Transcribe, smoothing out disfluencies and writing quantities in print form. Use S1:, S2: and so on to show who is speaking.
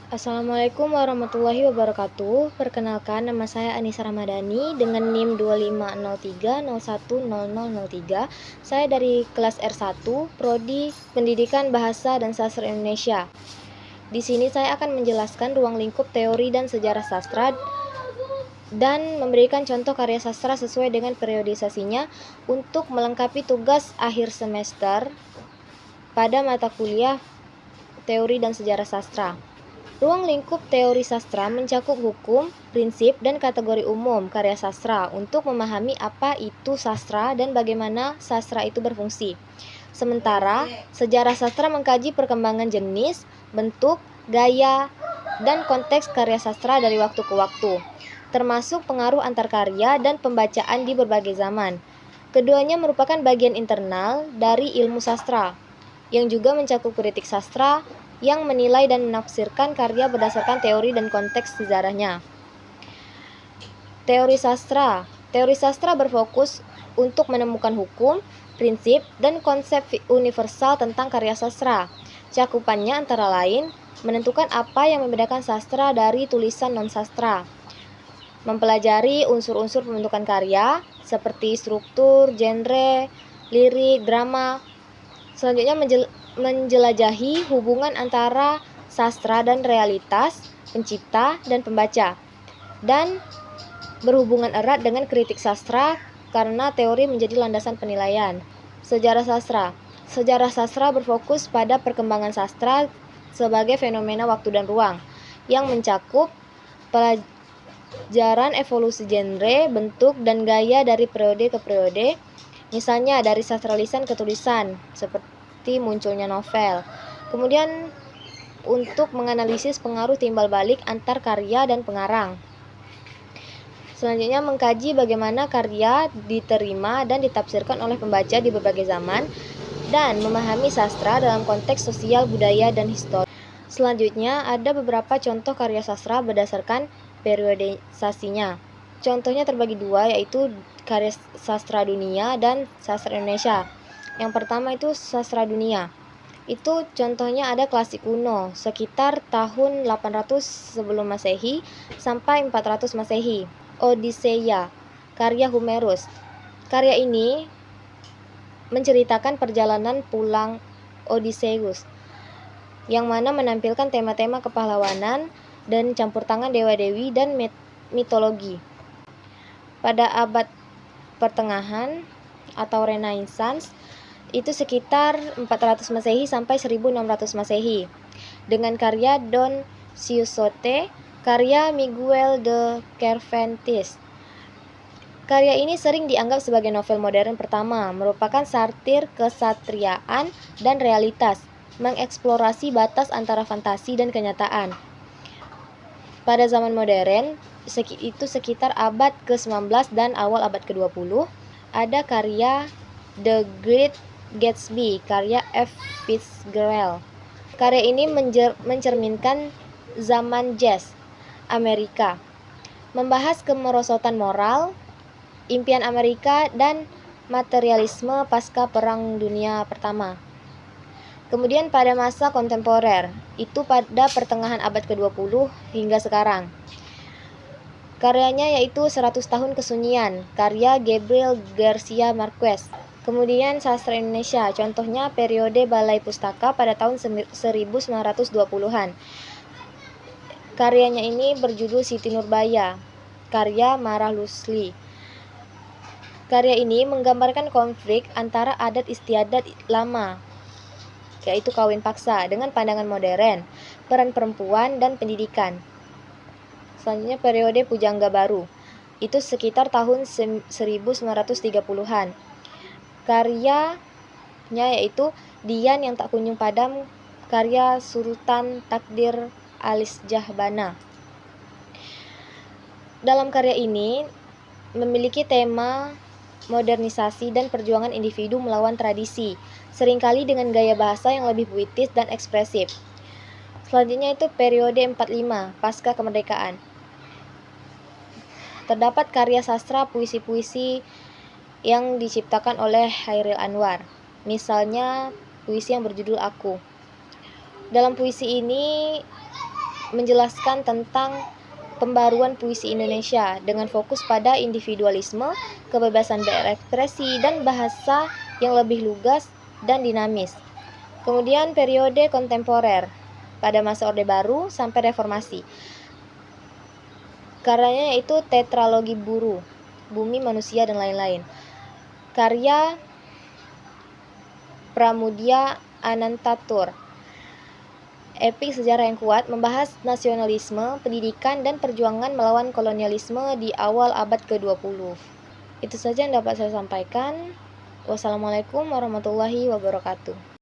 S1: Assalamualaikum warahmatullahi wabarakatuh. Perkenalkan, nama saya Anissa Ramadhani dengan NIM 2503010003. Saya dari kelas R1, Prodi Pendidikan Bahasa dan Sastra Indonesia. Di sini saya akan menjelaskan ruang lingkup teori dan sejarah sastra dan memberikan contoh karya sastra sesuai dengan periodisasinya untuk melengkapi tugas akhir semester pada mata kuliah teori dan sejarah sastra. Ruang lingkup teori sastra mencakup hukum, prinsip, dan kategori umum karya sastra untuk memahami apa itu sastra dan bagaimana sastra itu berfungsi. Sementara, sejarah sastra mengkaji perkembangan jenis, bentuk, gaya, dan konteks karya sastra dari waktu ke waktu, termasuk pengaruh antar karya dan pembacaan di berbagai zaman. Keduanya merupakan bagian internal dari ilmu sastra, yang juga mencakup kritik sastra, yang menilai dan menafsirkan karya berdasarkan teori dan konteks sejarahnya. Teori sastra. Teori sastra berfokus untuk menemukan hukum, prinsip, dan konsep universal tentang karya sastra. Cakupannya antara lain, menentukan apa yang membedakan sastra dari tulisan non-sastra, mempelajari unsur-unsur pembentukan karya, seperti struktur, genre, lirik, drama. Selanjutnya menjelajahi hubungan antara sastra dan realitas, pencipta dan pembaca, dan berhubungan erat dengan kritik sastra karena teori menjadi landasan penilaian. Sejarah sastra. Sejarah sastra berfokus pada perkembangan sastra sebagai fenomena waktu dan ruang, yang mencakup pelajaran evolusi genre, bentuk, dan gaya dari periode ke periode. Misalnya dari sastra lisan ke tulisan, seperti munculnya novel. Kemudian untuk menganalisis pengaruh timbal balik antar karya dan pengarang. Selanjutnya mengkaji bagaimana karya diterima dan ditafsirkan oleh pembaca di berbagai zaman, dan memahami sastra dalam konteks sosial, budaya, dan histori. Selanjutnya ada beberapa contoh karya sastra berdasarkan periodisasinya. Contohnya terbagi dua, yaitu karya sastra dunia dan sastra Indonesia. Yang pertama itu sastra dunia. Itu contohnya ada klasik kuno, sekitar tahun 800 sebelum Masehi sampai 400 Masehi. Odiseia, karya Homerus. Karya ini menceritakan perjalanan pulang Odysseus, yang mana menampilkan tema-tema kepahlawanan dan campur tangan dewa-dewi dan mitologi. Pada abad pertengahan atau Renaissance, itu sekitar 400 Masehi sampai 1600 Masehi, dengan karya Don Quixote, karya Miguel de Cervantes. Karya ini sering dianggap sebagai novel modern pertama, merupakan satir kesatriaan dan realitas, mengeksplorasi batas antara fantasi dan kenyataan. Pada zaman modern, itu sekitar abad ke-19 dan awal abad ke-20, ada karya The Great Gatsby, karya F. Fitzgerald. Karya ini mencerminkan zaman jazz Amerika, membahas kemerosotan moral, impian Amerika, dan materialisme pasca Perang Dunia Pertama. Kemudian pada masa kontemporer, itu pada pertengahan abad ke-20 hingga sekarang. Karyanya yaitu 100 Tahun Kesunyian, karya Gabriel Garcia Marquez. Kemudian sastra Indonesia, contohnya periode Balai Pustaka pada tahun 1920-an. Karyanya ini berjudul Siti Nurbaya, karya Marah Lusli. Karya ini menggambarkan konflik antara adat istiadat lama, yaitu kawin paksa, dengan pandangan modern, peran perempuan, dan pendidikan. Selanjutnya periode Pujangga Baru, itu sekitar tahun 1930-an. Karyanya yaitu Dian yang Tak Kunjung Padam, karya Sultan Takdir Alis Jahbana. Dalam karya ini memiliki tema modernisasi dan perjuangan individu melawan tradisi, seringkali dengan gaya bahasa yang lebih puitis dan ekspresif. Selanjutnya itu periode 45 pasca kemerdekaan. Terdapat karya sastra puisi-puisi yang diciptakan oleh Chairil Anwar. Misalnya puisi yang berjudul Aku. Dalam puisi ini menjelaskan tentang pembaruan puisi Indonesia dengan fokus pada individualisme, kebebasan berekspresi, dan bahasa yang lebih lugas dan dinamis. Kemudian periode kontemporer pada masa Orde Baru sampai Reformasi. Karyanya yaitu Tetralogi Buru, Bumi, Manusia, dan lain-lain. Karya Pramudia Anantatur, epik sejarah yang kuat, membahas nasionalisme, pendidikan, dan perjuangan melawan kolonialisme di awal abad ke-20. Itu saja yang dapat saya sampaikan. Wassalamualaikum warahmatullahi wabarakatuh.